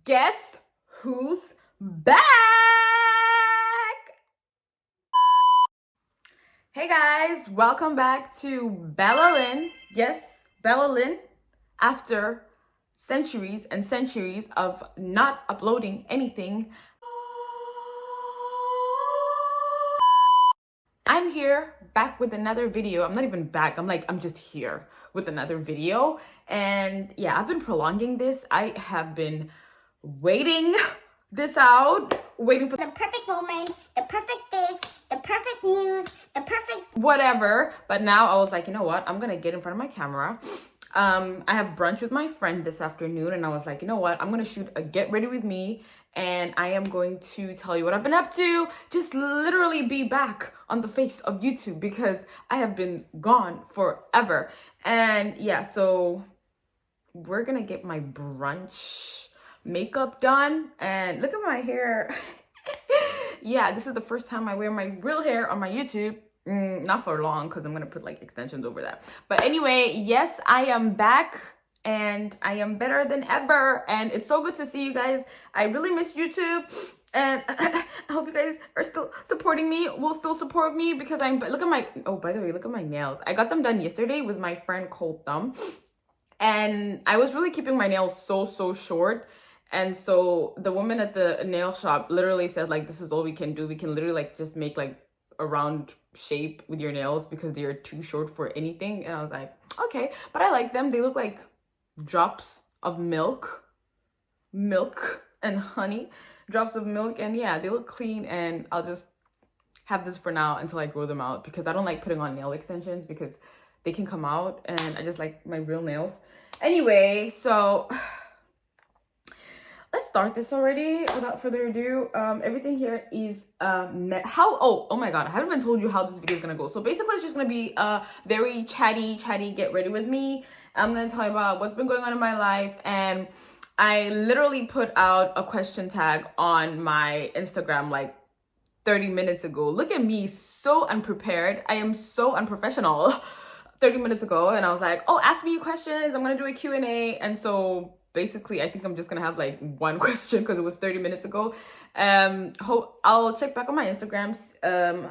guess who's back? Hey guys, welcome back to Bella Lynn. Yes, Bella Lynn. After centuries and centuries of not uploading anything, I'm here back with another video. I'm not even back. I'm just here with another video. And yeah, I've been prolonging this. I have been waiting this out, waiting for the perfect moment, the perfect this, the perfect news, the perfect whatever. But now I was like, you know what? I'm gonna get in front of my camera. I have brunch with my friend this afternoon, and I was like, you know what? I'm gonna shoot a get ready with me, and I am going to tell you what I've been up to. Just literally be back on the face of YouTube because I have been gone forever. And yeah, so we're gonna get my brunch makeup done, and look at my hair. Yeah, this is the first time I wear my real hair on my YouTube. Not for long because I'm gonna put like extensions over that. But anyway, yes, I am back and I am better than ever, and it's so good to see you guys. I really miss YouTube, and I hope you guys are still supporting me, will still support me, because look at my, oh, by the way, look at my nails. I got them done yesterday with my friend Cold Thumb, and I was really keeping my nails so short. And so the woman at the nail shop literally said, like, this is all we can do. We can literally like just make like a round shape with your nails because they are too short for anything. And I was like, okay, but I like them. They look like drops of milk and honey, drops of milk. And yeah, they look clean, and I'll just have this for now until I grow them out, because I don't like putting on nail extensions because they can come out, and I just like my real nails. Anyway, so let's start this already without further ado. Everything here is oh my god, I haven't even told you how this video is gonna go. So basically it's just gonna be a very chatty get ready with me. I'm gonna tell you about what's been going on in my life, and I literally put out a question tag on my Instagram like 30 minutes ago. Look at me, so unprepared. I am so unprofessional. 30 minutes ago, and I was like, oh, ask me questions. I'm gonna do a Q&A. And so basically I think I'm just gonna have like one question because it was 30 minutes ago. I'll check back on my Instagrams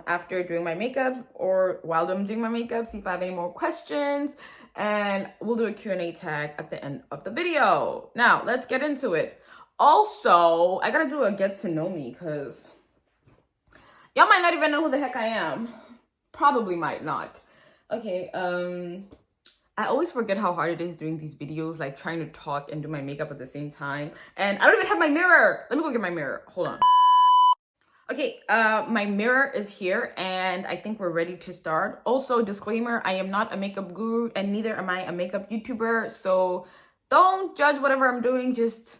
after doing my makeup or while I'm doing my makeup, see if I have any more questions, and we'll do a Q&A tag at the end of the video. Now let's get into it. Also, I gotta do a get to know me because y'all might not even know who the heck I am. Probably might not. Okay, I always forget how hard it is doing these videos, like trying to talk and do my makeup at the same time. And I don't even have my mirror. Let me go get my mirror. Hold on. Okay, my mirror is here, and I think we're ready to start. Also, disclaimer, I am not a makeup guru, and neither am I a makeup YouTuber. So don't judge whatever I'm doing. Just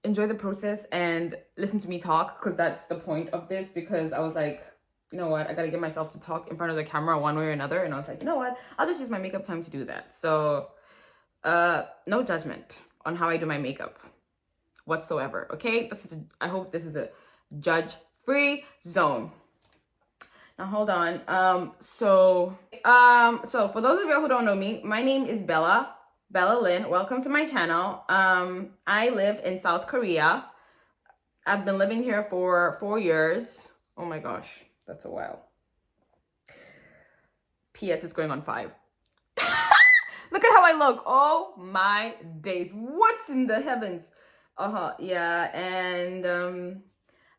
enjoy the process and listen to me talk, because that's the point of this. Because I was like, you know what, I gotta get myself to talk in front of the camera one way or another. And I was like, you know what, I'll just use my makeup time to do that. So no judgment on how I do my makeup whatsoever. Okay, I hope this is a judge-free zone. Now hold on. So for those of you who don't know me, my name is Bella Lynn. Welcome to my channel. I live in South Korea. I've been living here for 4 years. Oh my gosh, that's a while. P.S. It's going on 5. Look at how I look. Oh my days. What's in the heavens? Yeah. And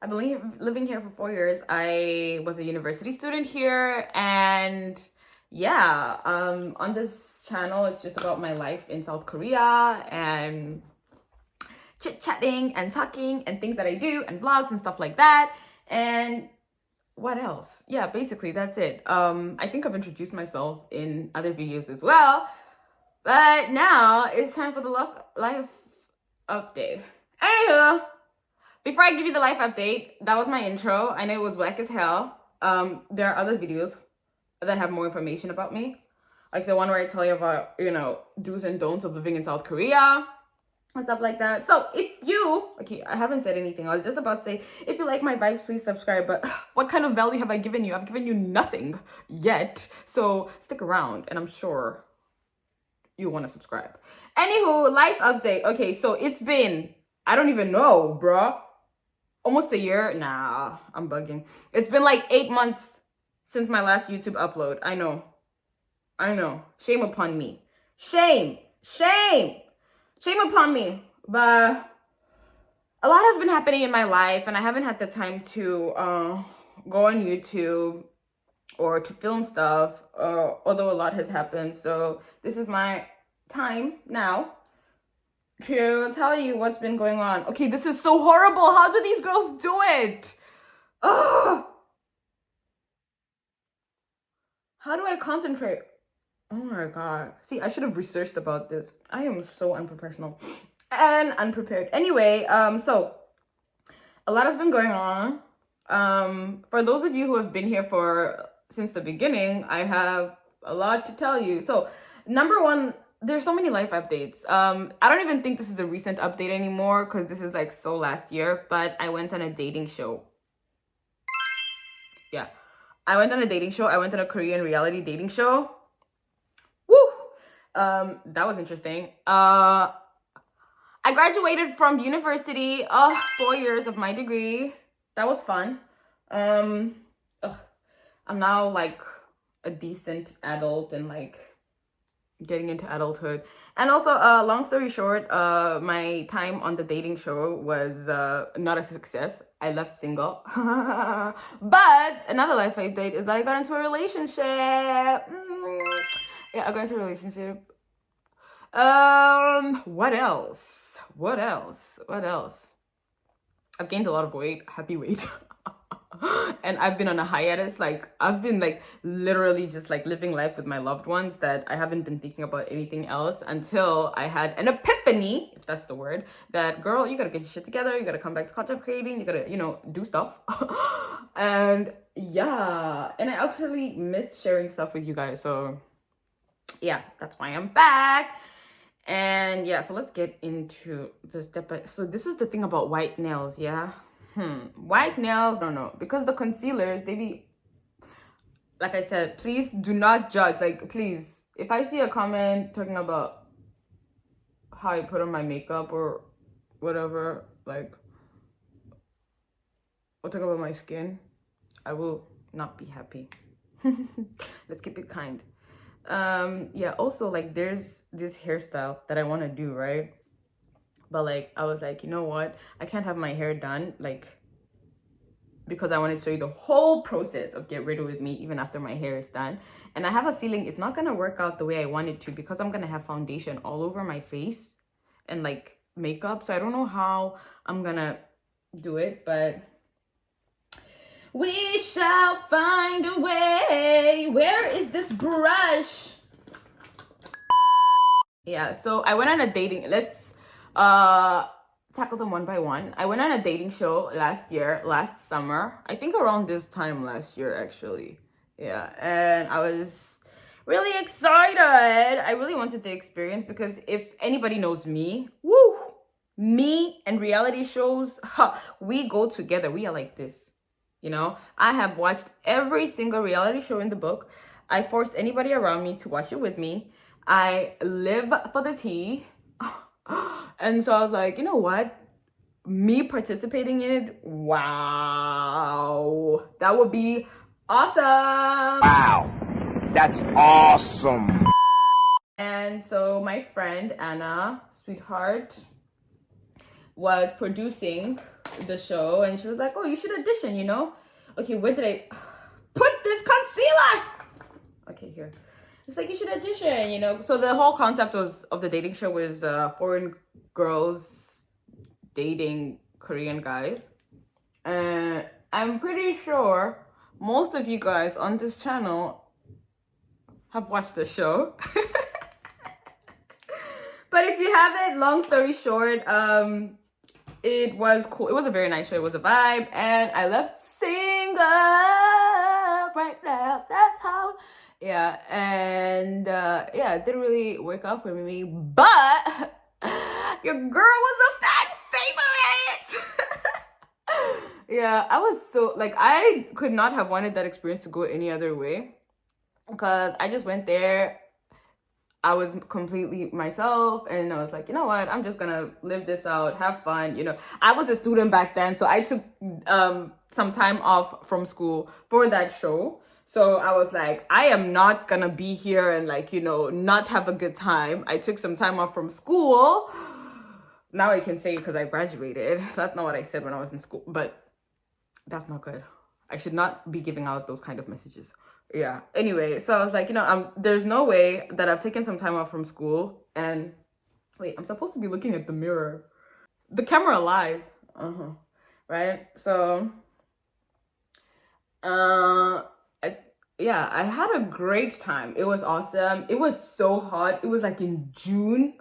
I've been living here for 4 years. I was a university student here, and yeah, on this channel it's just about my life in South Korea and chit-chatting and talking and things that I do and vlogs and stuff like that. And what else? Yeah, basically that's it. I think I've introduced myself in other videos as well, but now it's time for the life update. Anywho, before I give you the life update, that was my intro. I know it was whack as hell. There are other videos that have more information about me, like the one where I tell you about, you know, do's and don'ts of living in South Korea and stuff like that. So if you, okay, I haven't said anything. I was just about to say, if you like my vibes, please subscribe. But what kind of value have I given you? I've given you nothing yet. So stick around, and I'm sure you want to subscribe. Anywho, life update. Okay, so it's been I don't even know, bruh. Almost a year? Nah, I'm bugging. It's been like 8 months since my last YouTube upload. I know. Shame upon me. Shame upon me. But a lot has been happening in my life, and I haven't had the time to go on YouTube or to film stuff, although a lot has happened. So this is my time now to tell you what's been going on. Okay, this is so horrible. How do these girls do it? Ugh. How do I concentrate? Oh my god. See, I should have researched about this. I am so unprofessional and unprepared. Anyway, so a lot has been going on. For those of you who have been here since the beginning, I have a lot to tell you. So, number one, there's so many life updates. I don't even think this is a recent update anymore because this is like so last year, but I went on a dating show. Yeah. I went on a dating show. I went on a Korean reality dating show. Woo! That was interesting. I graduated from university. 4 years of my degree. That was fun. I'm now like a decent adult and like getting into adulthood. And also, long story short, my time on the dating show was not a success. I left single. But another life update is that I got into a relationship. Yeah, I got into a relationship. What else? I've gained a lot of weight, happy weight. And I've been on a hiatus. Like, I've been like literally just like living life with my loved ones, that I haven't been thinking about anything else until I had an epiphany, if that's the word, that girl, you gotta get your shit together, you gotta come back to content creating, you gotta, do stuff. And yeah, and I actually missed sharing stuff with you guys. So yeah, that's why I'm back. And yeah, so let's get into the step. So this is the thing about white nails, yeah? White nails, no, because the concealers, they be, like I said, please do not judge. Like, please, if I see a comment talking about how I put on my makeup or whatever, like, or talk about my skin, I will not be happy. Let's keep it kind. Yeah, also, like, there's this hairstyle that I want to do, right? But like, I was like, you know what? I can't have my hair done, like, because I wanted to show you the whole process of Get Ready With Me even after my hair is done. And I have a feeling it's not gonna work out the way I want it to, because I'm gonna have foundation all over my face and like makeup. So I don't know how I'm gonna do it, but we shall find a way. Where is this brush? Yeah, so I went on a dating, let's tackle them one by one. I went on a dating show last summer. I think around this time last year, actually. Yeah, and I was really excited. I really wanted the experience because if anybody knows me, me and reality shows, we go together. We are like this, I have watched every single reality show in the book. I forced anybody around me to watch it with me. I live for the tea. And so I was like, you know what? Me participating in it, wow. That would be awesome. Wow. That's awesome. And so my friend, Anna, sweetheart, was producing the show. And she was like, oh, you should audition, Okay, where did I put this concealer? Okay, here. It's like, you should audition, So the whole concept of the dating show was foreign girls dating Korean guys. And I'm pretty sure most of you guys on this channel have watched the show. But if you haven't, long story short, it was cool. It was a very nice show. It was a vibe. And I left single right now. That's how... Yeah, and it didn't really work out for me, but your girl was a fan favorite. Yeah, I was so, like, I could not have wanted that experience to go any other way, because I just went there. I was completely myself, and I was like, you know what, I'm just gonna live this out, have fun. I was a student back then, so I took some time off from school for that show. So I was like, I am not gonna be here and like, not have a good time. I took some time off from school. Now I can say because I graduated. That's not what I said when I was in school, but that's not good. I should not be giving out those kind of messages. Yeah. Anyway, so I was like, there's no way that I've taken some time off from school. And wait, I'm supposed to be looking at the mirror. The camera lies. Right? So, I had a great time. It was awesome. It was so hot. It was like in June.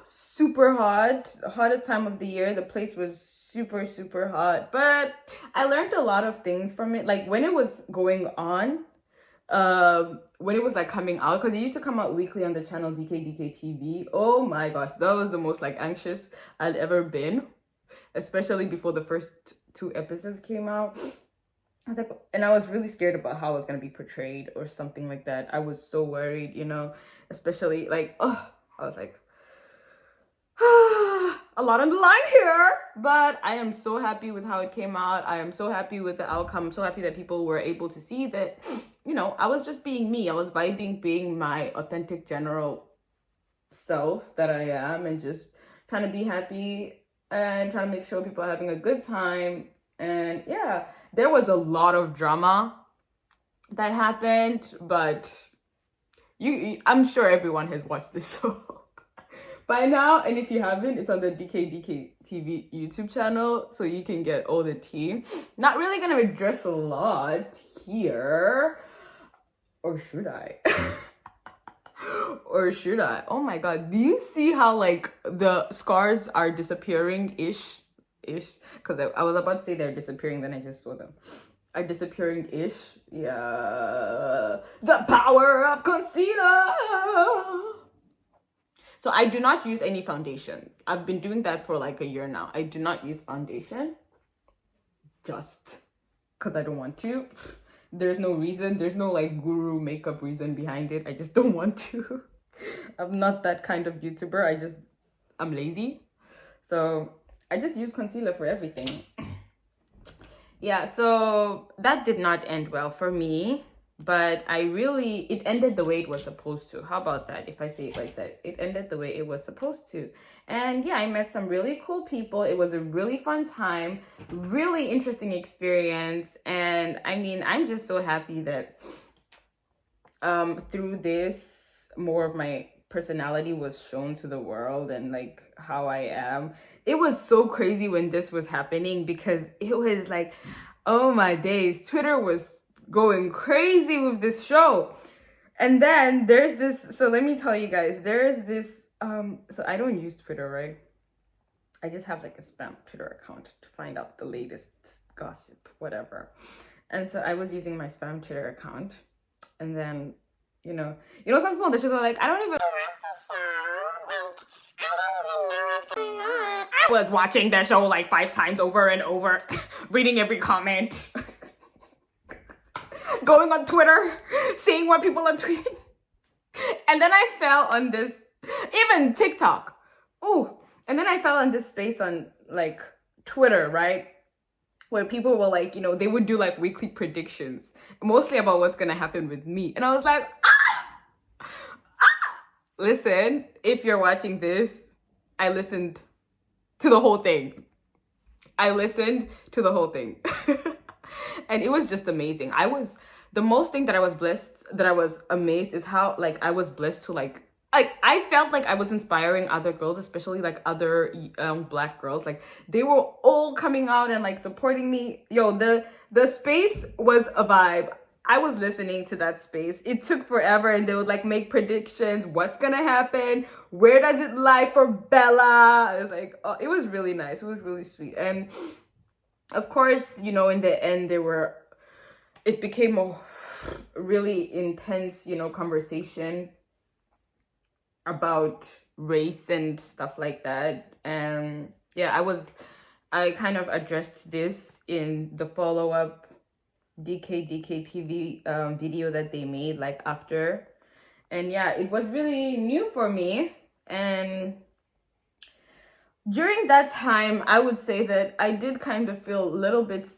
Super hot. Hottest time of the year. The place was super, super hot. But I learned a lot of things from it. Like when it was going on, when it was like coming out, because it used to come out weekly on the channel DK TV. Oh my gosh, that was the most like anxious I'd ever been, especially before the first 2 episodes came out. I was like, and I was really scared about how I was gonna be portrayed or something like that. I was so worried, especially like, I was like, a lot on the line here. But I am so happy with how it came out. I am so happy with the outcome. I'm so happy that people were able to see that, I was just being me. I was vibing, being my authentic general self that I am, and just trying to be happy and trying to make sure people are having a good time. And yeah, there was a lot of drama that happened, but I'm sure everyone has watched this show by now. And if you haven't, it's on the DK TV YouTube channel, so you can get all the tea. Not really gonna address a lot here, or should I? Or should I? Oh my god, do you see how like the scars are disappearing ish? Because I was about to say they're disappearing, then I just saw them are disappearing ish. Yeah, the power of concealer. So I do not use any foundation. I've been doing that for like a year now. I do not use foundation just because I don't want to. There's no reason. There's no like guru makeup reason behind it. I just don't want to. I'm not that kind of YouTuber. I'm lazy. So I just use concealer for everything. Yeah, so that did not end well for me. But it ended the way it was supposed to. How about that? If I say it like that, it ended the way it was supposed to. And yeah, I met some really cool people. It was a really fun time, really interesting experience. And I mean, I'm just so happy that through this, more of my personality was shown to the world, and like how I am. It was so crazy when this was happening, because it was like, oh my days, Twitter was going crazy with this show. And then there's this, so let me tell you guys, there's this so I don't use Twitter, right? I just have like a spam Twitter account to find out the latest gossip, whatever. And so I was using my spam Twitter account, and then some people on the show are like, I don't even I was watching that show like 5 times over and over, reading every comment, going on Twitter, seeing what people are tweeting. And then I fell on this, even TikTok. Ooh. And then I fell on this space on like Twitter, right? Where people were like, they would do like weekly predictions, mostly about what's going to happen with me. And I was like, listen, if you're watching this, I listened to the whole thing. And it was just amazing. The most thing that I was amazed is how like I was blessed to like I felt like I was inspiring other girls, especially like other Black girls. Like they were all coming out and like supporting me. Yo, the space was a vibe. I was listening to that space. It took forever, and they would like make predictions. What's gonna happen? Where does it lie for Bella? I was like, oh, it was really nice. It was really sweet. And of course, in the end, it became a really intense, conversation about race and stuff like that. And yeah, I kind of addressed this in the follow-up DK TV video that they made like after. And yeah, it was really new for me. And during that time, I would say that I did kind of feel a little bit,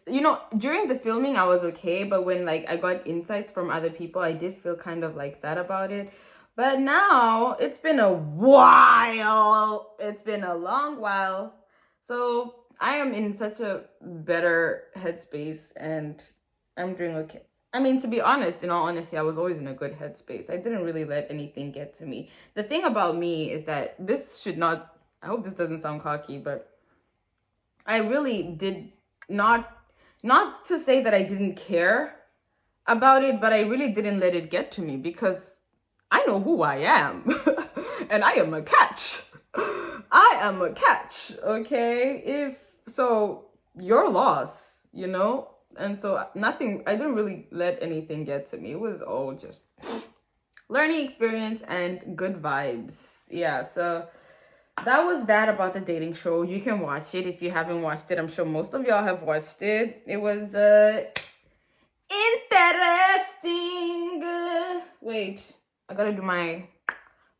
during the filming, I was okay. But when like I got insights from other people, I did feel kind of like sad about it. But now it's been a while. It's been a long while. So I am in such a better headspace and I'm doing okay. I mean, to be honest, in all honesty, I was always in a good headspace. I didn't really let anything get to me. The thing about me is that this should not, I hope this doesn't sound cocky, but I really did not to say that I didn't care about it, but I really didn't let it get to me because I know who I am and I am a catch. I am a catch, okay? So your loss, and so I didn't really let anything get to me. It was all just learning experience and good vibes. Yeah, so that was that about the dating show. You can watch it if you haven't watched it. I'm sure most of y'all have watched it. It was interesting. Wait, I gotta do my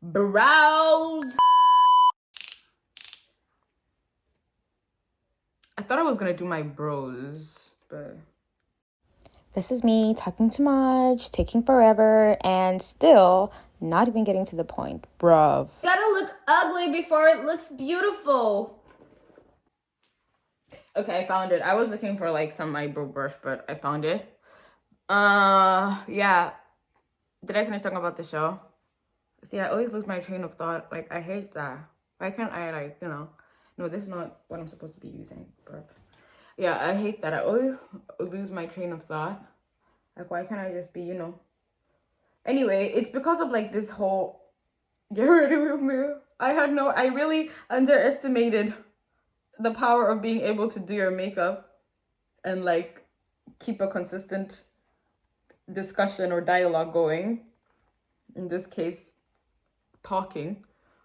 brows. I thought I was gonna do my brows, but this is me talking too much, taking forever, and still not even getting to the point, bruv. Gotta look ugly before it looks beautiful. Okay, I found it. I was looking for like some eyebrow brush, but I found it. Yeah. Did I finish talking about the show? See, I always lose my train of thought. Like, I hate that. Why can't I, no, this is not what I'm supposed to be using, bruv. Yeah, I hate that. I always lose my train of thought. Like, why can't I just be, Anyway, it's because of like this whole get ready with me. I really underestimated the power of being able to do your makeup and like keep a consistent discussion or dialogue going. In this case, talking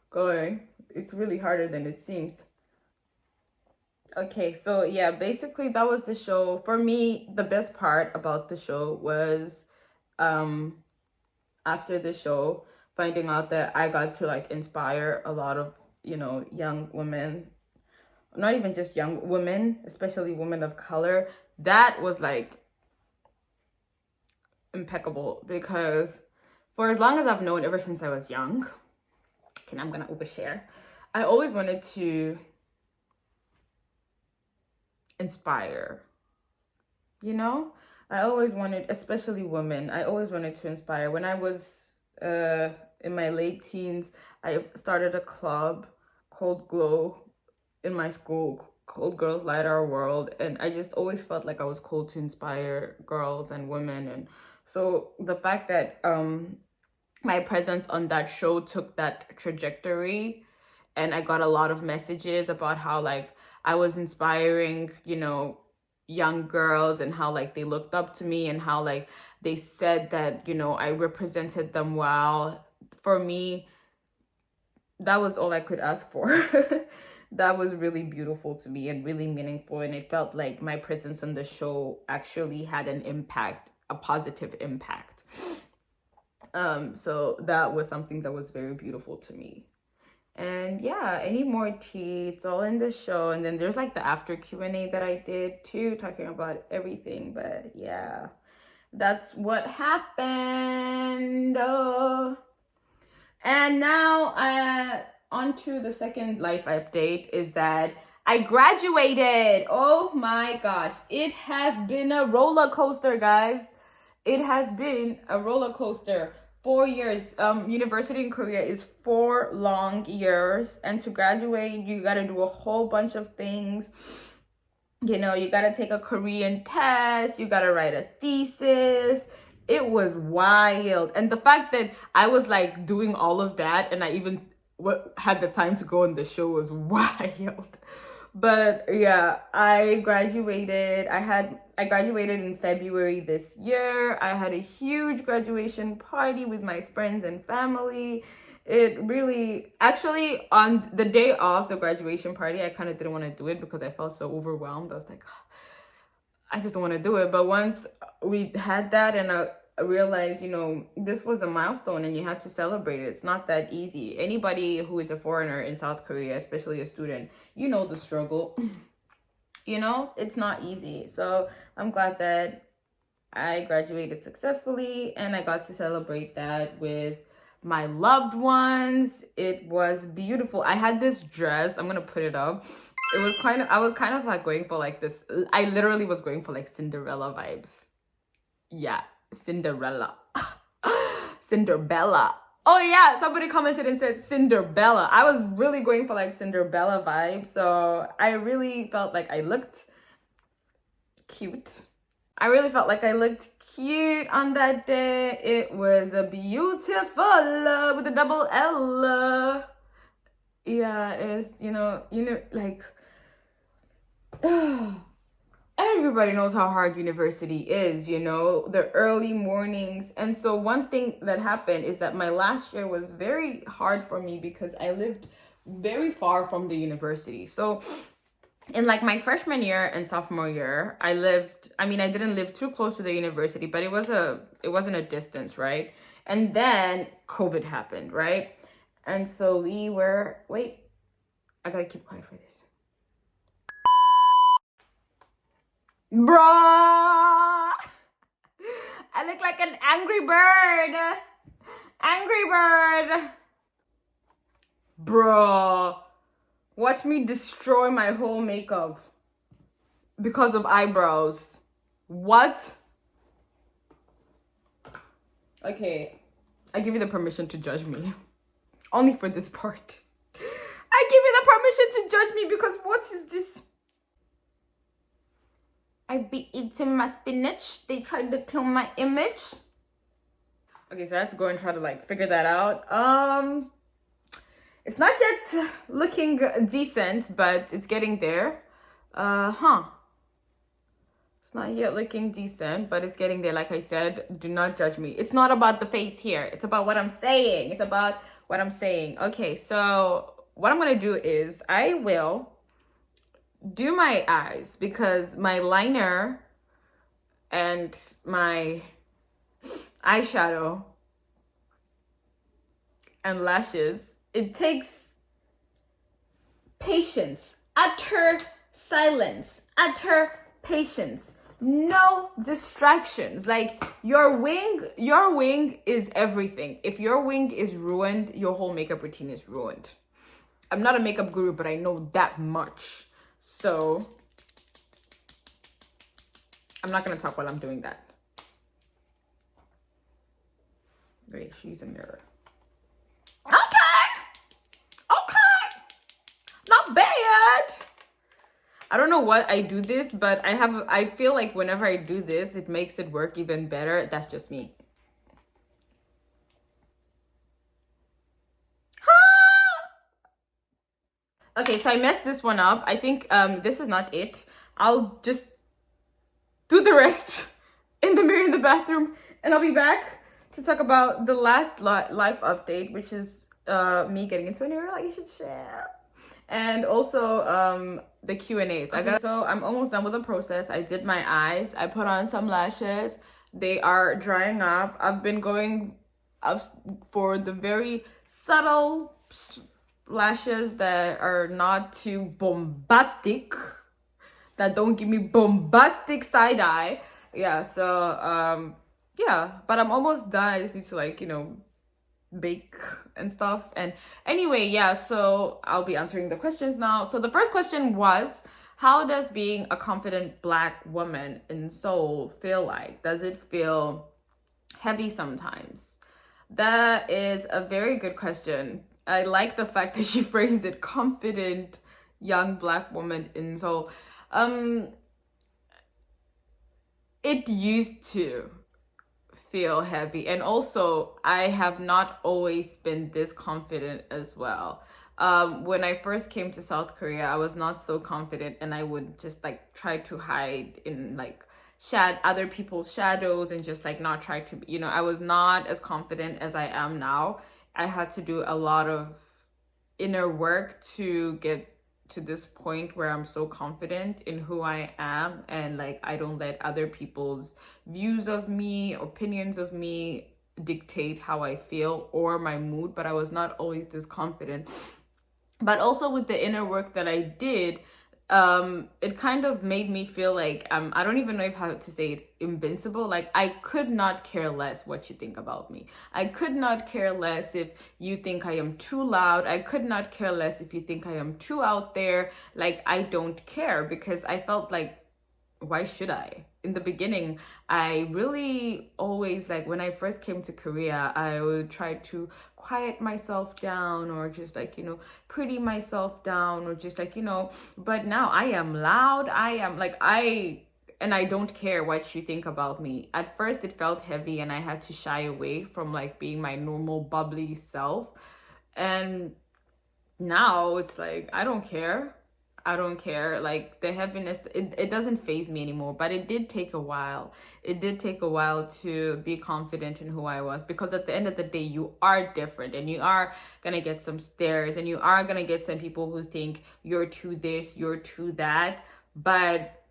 going. It's really harder than it seems. Okay, so yeah, basically that was the show. For me, the best part about the show was after the show, finding out that I got to like inspire a lot of, young women, not even just young women, especially women of color. That was like impeccable because for as long as I've known, ever since I was young, okay, I'm gonna overshare, I always wanted to inspire, I always wanted, especially women, I always wanted to inspire. When I was in my late teens, I started a club called Glow in my school, called Girls Light Our World, and I just always felt like I was called to inspire girls and women. And so the fact that my presence on that show took that trajectory, and I got a lot of messages about how like I was inspiring, young girls, and how like they looked up to me, and how like they said that, I represented them well. For me, that was all I could ask for. That was really beautiful to me and really meaningful. And it felt like my presence on the show actually had an impact, a positive impact. So that was something that was very beautiful to me. And yeah, any more tea, it's all in the show. And then there's like the after Q&A that I did too, talking about everything. But yeah, that's what happened. And now on to the second life update is that I graduated. Oh my gosh, it has been a roller coaster, guys. It has been a roller coaster. 4 years. University in Korea is 4 long years, and to graduate you got to do a whole bunch of things. You got to take a Korean test, you got to write a thesis. It was wild. And the fact that I was like doing all of that and I even had the time to go on the show was wild. But yeah, I graduated. I graduated in February this year. I had a huge graduation party with my friends and family. It really, actually, on the day of the graduation party, I kind of didn't want to do it because I felt so overwhelmed. I was like, I just don't want to do it. But once we had that, and realized, you know, this was a milestone and you had to celebrate it. It's not that easy. Anybody who is a foreigner in South Korea, especially a student, you know the struggle. You know, it's not easy. So I'm glad that I graduated successfully and I got to celebrate that with my loved ones. It was beautiful. I had this dress. I'm gonna put it up. It was I was kind of like going for like this. I literally was going for like Cinderella vibes. Yeah, Cinderella. Cinderella. Oh yeah, somebody commented and said Cinderella. I was really going for like Cinderella vibes. So I really felt like I looked cute. I really felt like I looked cute on that day. It was a beautiful with a double L. Yeah, it was, you know, like everybody knows how hard university is, you know, the early mornings. And so one thing that happened is that my last year was very hard for me because I lived very far from the university. So in like my freshman year and sophomore year, I didn't live too close to the university, but it wasn't a distance, right? And then COVID happened, right? And so wait, I gotta keep quiet for this. Bruh! I look like an angry bird. Angry bird. Bruh. Watch me destroy my whole makeup because of eyebrows. What? Okay, I give you the permission to judge me. Only for this part. I give you the permission to judge me because what is this? I be eating my spinach. They tried to kill my image. Okay, so I had to go and try to like figure that out. It's not yet looking decent, but it's getting there. It's not yet looking decent, but it's getting there. Like I said, do not judge me. It's not about the face here. It's about what I'm saying. It's about what I'm saying. Okay, so what I'm gonna do is I will do my eyes because my liner and my eyeshadow and lashes, it takes patience, utter silence, utter patience, no distractions. Like your wing is everything. If your wing is ruined, your whole makeup routine is ruined. I'm not a makeup guru, but I know that much. So I'm not gonna talk while I'm doing that. Wait, she's a mirror. Okay, not bad. I don't know what I do this, but I feel like whenever I do this, it makes it work even better. That's just me. Okay, so I messed this one up. I think this is not it. I'll just do the rest in the mirror in the bathroom, and I'll be back to talk about the last life update, which is me getting into a new relationship, and also the Q&As. So I'm almost done with the process. I did my eyes. I put on some lashes. They are drying up. I've been going up for the very subtle lashes that are not too bombastic, that don't give me bombastic side eye. Yeah, so yeah, but I'm almost done. I just need to like, you know, bake and stuff. And anyway, yeah, so I'll be answering the questions now. So the first question was, how does being a confident Black woman in Seoul feel like? Does it feel heavy sometimes? That is a very good question. I like the fact that she phrased it, confident young Black woman in Seoul. It used to feel heavy, and also I have not always been this confident as well. When I first came to South Korea, I was not so confident, and I would just like try to hide in like other people's shadows and just like not try to, you know, I was not as confident as I am now. I had to do a lot of inner work to get to this point where I'm so confident in who I am, and like I don't let other people's views of me, opinions of me dictate how I feel or my mood, but I was not always this confident. But also with the inner work that I did, it kind of made me feel like I don't even know if how to say it, invincible. Like I could not care less what you think about me. I could not care less if you think I am too loud. I could not care less if you think I am too out there. Like I don't care, because I felt like, why should I? In the beginning, I really always, like when I first came to Korea, I would try to quiet myself down, or just like, pretty myself down, or just like, but now I am loud. I am like, and I don't care what you think about me. At first it felt heavy and I had to shy away from like being my normal bubbly self. And now it's like, I don't care. Like the heaviness, it doesn't faze me anymore. But it did take a while. It did take a while to be confident in who I was, because at the end of the day, you are different, and you are gonna get some stares, and you are gonna get some people who think you're too this, you're too that. But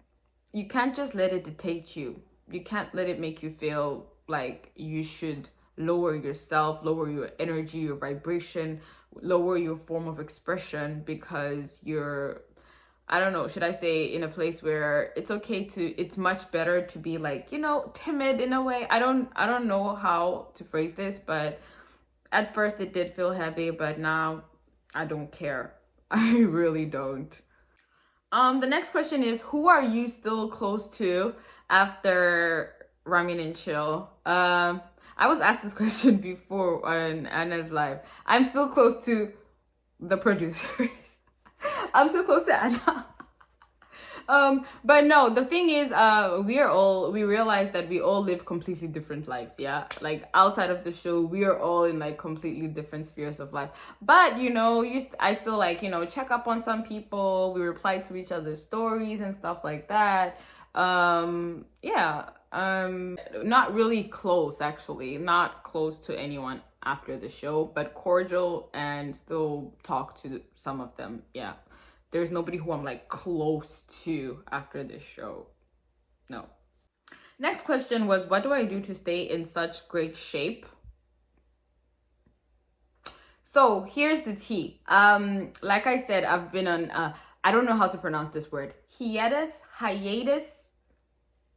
you can't just let it dictate you. You can't let it make you feel like you should lower yourself, lower your energy, your vibration, lower your form of expression, because you're, I don't know, should I say, in a place where it's much better to be like, timid in a way. I don't know how to phrase this, but at first it did feel heavy, but now I don't care. I really don't. The next question is, who are you still close to after Ramen and Chill? I was asked this question before on Anna's live. I'm still close to the producers. I'm so close to Anna. But no, the thing is, we realize that we all live completely different lives. Yeah, like outside of the show, we are all in like completely different spheres of life. But I still like, check up on some people. We reply to each other's stories and stuff like that. Yeah, not really close, actually, not close to anyone after the show, but cordial and still talk to some of them. Yeah, there's nobody who I'm like close to after this show. No. Next question was, what do I do to stay in such great shape? So here's the tea. Like I said, I've been on I don't know how to pronounce this word, hiatus.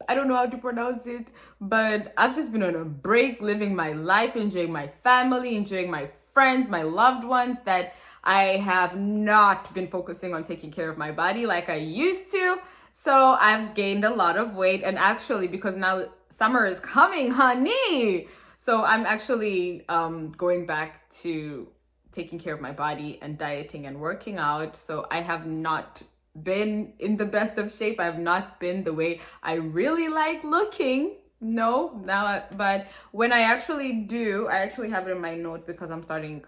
I don't know how to pronounce it, but I've just been on a break, living my life, enjoying my family, enjoying my friends, my loved ones, that I have not been focusing on taking care of my body like I used to. So I've gained a lot of weight, and actually, because now summer is coming, honey, so I'm actually going back to taking care of my body and dieting and working out. So I have not been in the best of shape. I've not been the way I really like looking. No, now, but when I actually do, I actually have it in my note, because I'm starting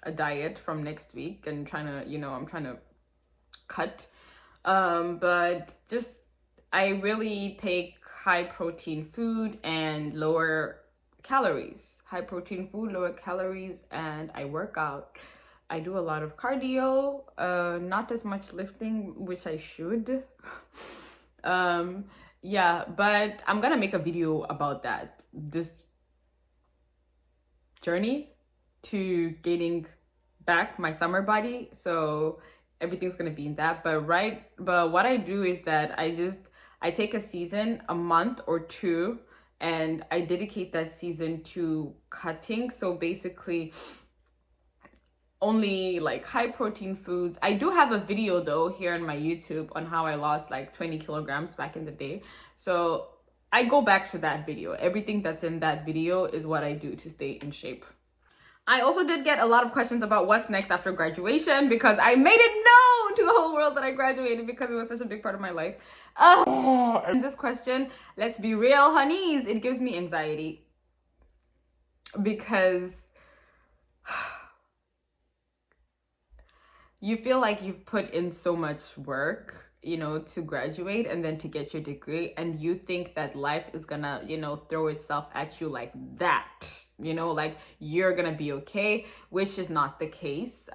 a diet from next week and trying to, I'm trying to cut. But just, I really take high protein food and lower calories. High protein food, lower calories, and I work out. I do a lot of cardio, not as much lifting, which I should. Yeah, but I'm gonna make a video about that. This journey to gaining back my summer body. So everything's gonna be in that. But what I do is that I take a season, a month or two, and I dedicate that season to cutting. So basically, only like high protein foods. I do have a video though here on my YouTube on how I lost like 20 kilograms back in the day. So I go back to that video. Everything that's in that video is what I do to stay in shape. I also did get a lot of questions about what's next after graduation, because I made it known to the whole world that I graduated, because it was such a big part of my life. And this question, let's be real, honeys, it gives me anxiety, because you feel like you've put in so much work, to graduate and then to get your degree, and you think that life is gonna, throw itself at you like that, like you're gonna be okay, which is not the case.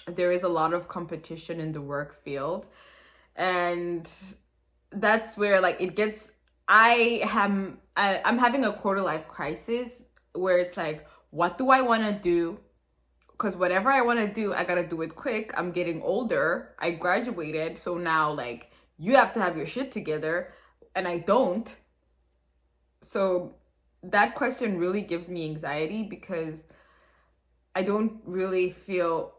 there is a lot of competition in the work field, and that's where like it gets, I'm having a quarter life crisis where it's like, what do I want to do? Because whatever I want to do, I gotta do it quick. I'm getting older. I graduated, so now like you have to have your shit together, and I don't. So that question really gives me anxiety because I don't really feel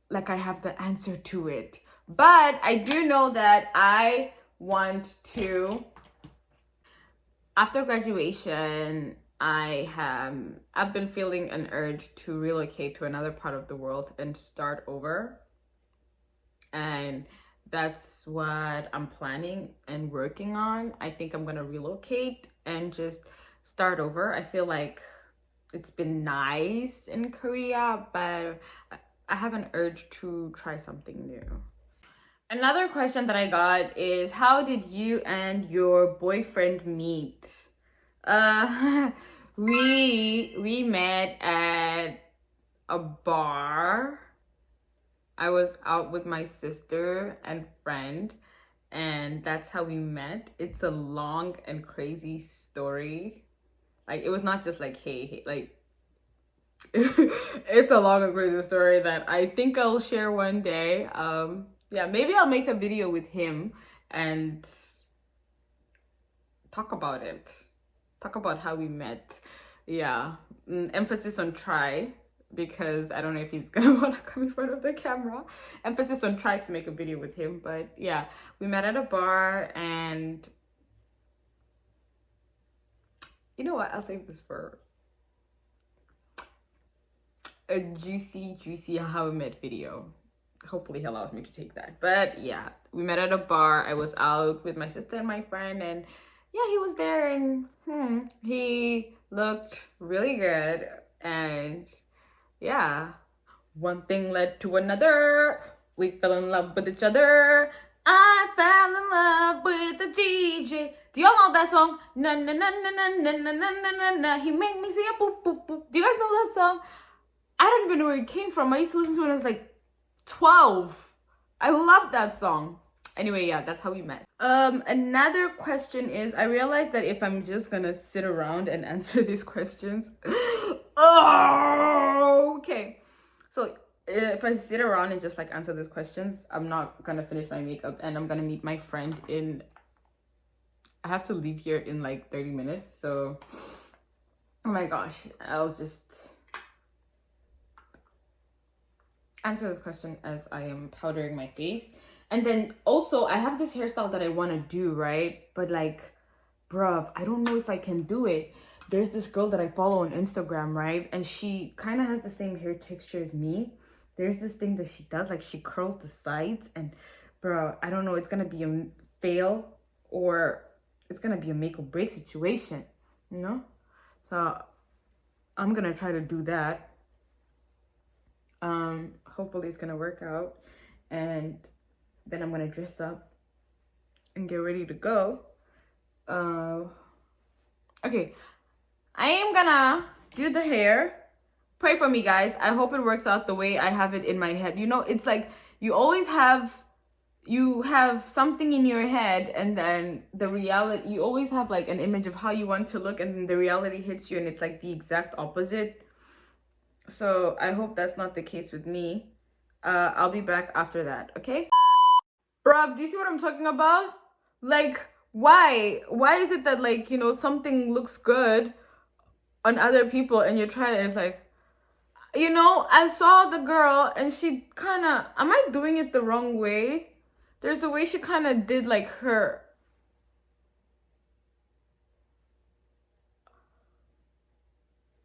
like I have the answer to it. But I do know that I want to, after graduation, I've been feeling an urge to relocate to another part of the world and start over. And that's what I'm planning and working on. I think I'm gonna relocate and just start over. I feel like it's been nice in Korea, but I have an urge to try something new. Another question that I got is, how did you and your boyfriend meet? We met at a bar. I was out with my sister and friend, and that's how we met. It's a long and crazy story. Like, it was not just like, hey, like, it's a long and crazy story that I think I'll share one day. Yeah, maybe I'll make a video with him and talk about it. Talk about how we met. Yeah, emphasis on try, because I don't know if he's gonna want to come in front of the camera. Emphasis on try to make a video with him. But yeah, we met at a bar, and you know what? I'll save this for a juicy how we met video. Hopefully he allows me to take that. But yeah, we met at a bar. I was out with my sister and my friend, and yeah, he was there, and he looked really good. And yeah, one thing led to another. We fell in love with each other. I fell in love with the DJ. Do y'all know that song? Na na na na na na na na na na. He made me say a boop boop boop. Do you guys know that song? I don't even know where it came from. I used to listen to it when I was like 12. I love that song. Anyway, yeah, that's how we met. Another question is, I realized that if I'm just gonna sit around and answer these questions, okay. So if I sit around and just like answer these questions, I'm not gonna finish my makeup, and I'm gonna meet my friend in, I have to leave here in like 30 minutes. So, oh my gosh, I'll just answer this question as I am powdering my face. And then also, I have this hairstyle that I want to do, right? But like, bruv, I don't know if I can do it. There's this girl that I follow on Instagram, right? And she kind of has the same hair texture as me. There's this thing that she does, like she curls the sides, and bro, I don't know, it's gonna be a fail or it's gonna be a make or break situation, you know? So I'm gonna try to do that. Hopefully it's gonna work out, and then I'm gonna dress up and get ready to go. Okay, I am gonna do the hair. Pray for me, guys. I hope it works out the way I have it in my head. You know, it's like you always have something in your head, and then the reality, you always have like an image of how you want to look, and then the reality hits you and it's like the exact opposite. So I hope that's not the case with me. I'll be back after that, okay? Bruv, do you see what I'm talking about? Like, why is it that, like, you know, something looks good on other people and you're trying, and it's like, you know, I saw the girl and she kind of, am I doing it the wrong way? There's a way she kind of did like her,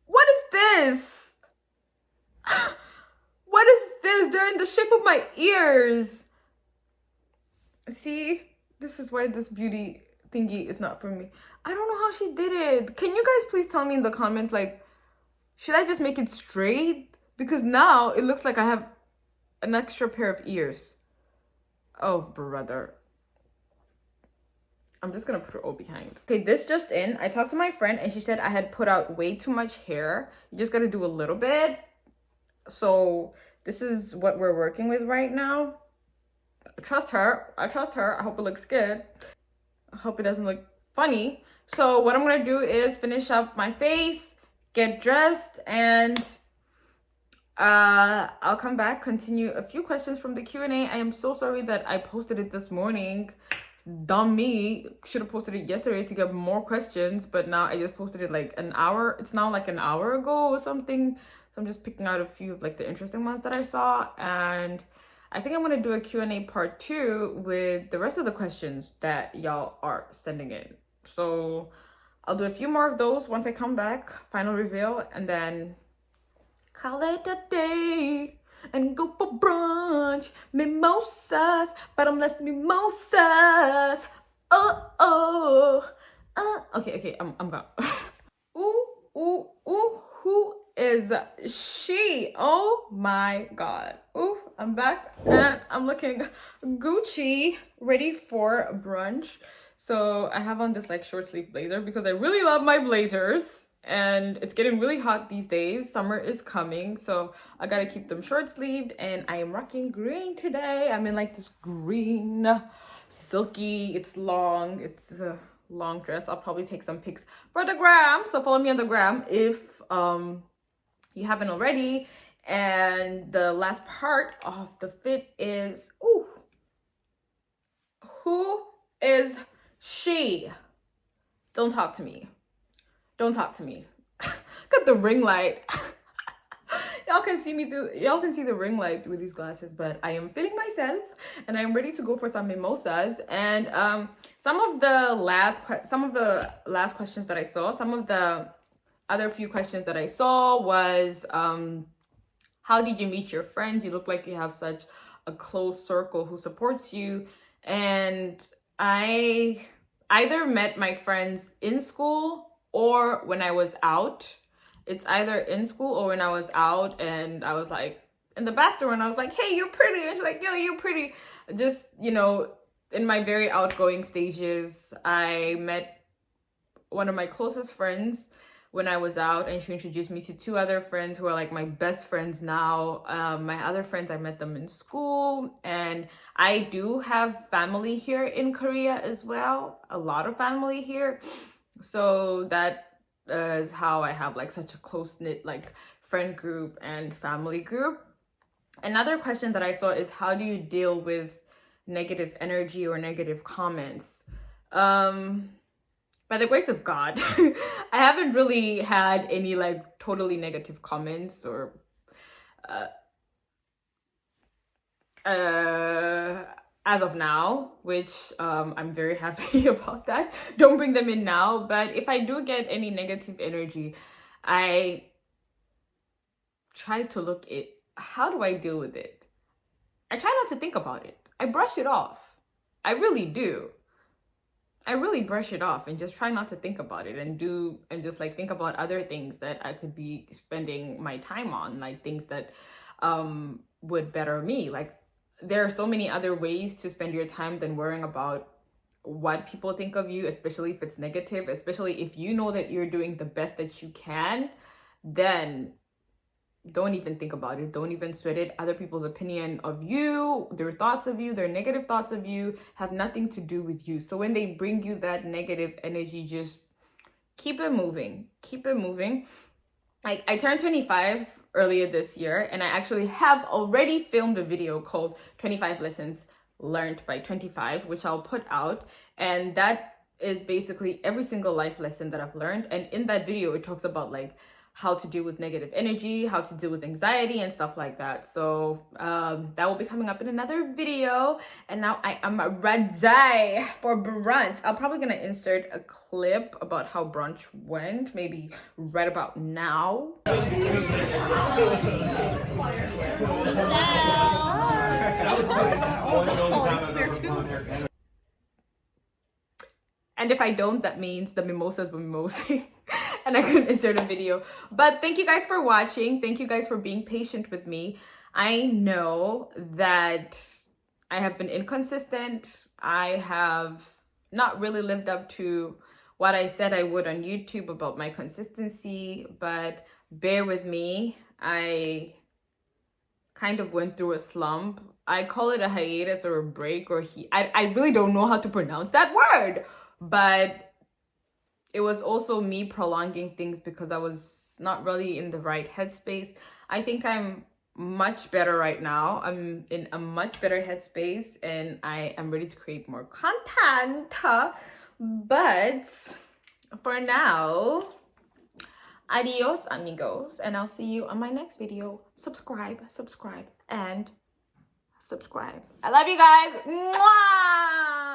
what is this? What is this? They're in the shape of my ears. See, this is why this beauty thingy is not for me. I don't know how she did it. Can you guys please tell me in the comments, like, should I just make it straight? Because now it looks like I have an extra pair of ears. Oh, brother. I'm just gonna put it all behind. Okay, this just in. I talked to my friend and she said I had put out way too much hair. You just gotta do a little bit. So this is what we're working with right now. I trust her. I hope it looks good. I hope it doesn't look funny. So what I'm gonna do is finish up my face, get dressed, and I'll come back, continue a few questions from the Q&A. I am so sorry that I posted it this morning. Dumb me. Should have posted it yesterday to get more questions, but now I just posted it like an hour. It's now like an hour ago or something. So I'm just picking out a few of like the interesting ones that I saw, and I think I'm gonna do a Q&A part 2 with the rest of the questions that y'all are sending in. So I'll do a few more of those once I come back, final reveal, and then call it a day and go for brunch. Mimosas, bottomless mimosas. Okay, I'm gone. Ooh, who is she? Oh my god. Ooh, I'm back and I'm looking Gucci, ready for brunch. So I have on this like short sleeve blazer because I really love my blazers, and it's getting really hot these days. Summer is coming, so I gotta keep them short sleeved, and I am rocking green today. I'm in like this green silky, it's long, it's a long dress. I'll probably take some pics for the gram, so follow me on the gram if you haven't already. And the last part of the fit is, ooh, who is she? Don't talk to me. Don't talk to me. Got the ring light. Y'all can see the ring light with these glasses, but I am feeling myself and I'm ready to go for some mimosas. And some of the last questions that I saw, some of the other few questions that I saw was, how did you meet your friends? You look like you have such a close circle who supports you. And I either met my friends in school or when I was out. It's either in school or when I was out and I was like in the bathroom and I was like, hey, you're pretty. And she's like, yo, you're pretty. Just, you know, in my very outgoing stages, I met one of my closest friends when I was out, and she introduced me to 2 other friends who are like my best friends now. My other friends, I met them in school, and I do have family here in Korea as well, a lot of family here. So that is how I have like such a close-knit like friend group and family group. Another question that I saw is, how do you deal with negative energy or negative comments? By the grace of God, I haven't really had any like totally negative comments or as of now, which I'm very happy about that. Don't bring them in now, but if I do get any negative energy, I try to look at how do I deal with it. I try not to think about it. I brush it off. I really do. I really brush it off and just try not to think about it and just like think about other things that I could be spending my time on, like things that would better me. Like there are so many other ways to spend your time than worrying about what people think of you, especially if it's negative, especially if you know that you're doing the best that you can, then don't even think about it. Don't even sweat it. Other people's opinion of you, their thoughts of you, their negative thoughts of you have nothing to do with you. So when they bring you that negative energy, just keep it moving. Keep it moving. I turned 25 earlier this year, and I actually have already filmed a video called 25 Lessons Learned by 25, which I'll put out. And that is basically every single life lesson that I've learned. And in that video, it talks about like how to deal with negative energy, how to deal with anxiety and stuff like that. So that will be coming up in another video. And now I am ready for brunch. I'm probably gonna insert a clip about how brunch went, maybe right about now. And if I don't, that means the mimosas were mimosing and I couldn't insert a video. But thank you guys for watching. Thank you guys for being patient with me. I know that I have been inconsistent. I have not really lived up to what I said I would on YouTube about my consistency, but bear with me. I kind of went through a slump. I call it a hiatus or a break, or I really don't know how to pronounce that word, but it was also me prolonging things because I was not really in the right headspace. I think I'm much better right now. I'm in a much better headspace and I am ready to create more content. But for now, adios amigos, and I'll see you on my next video. Subscribe, and subscribe. I love you guys. Mwah!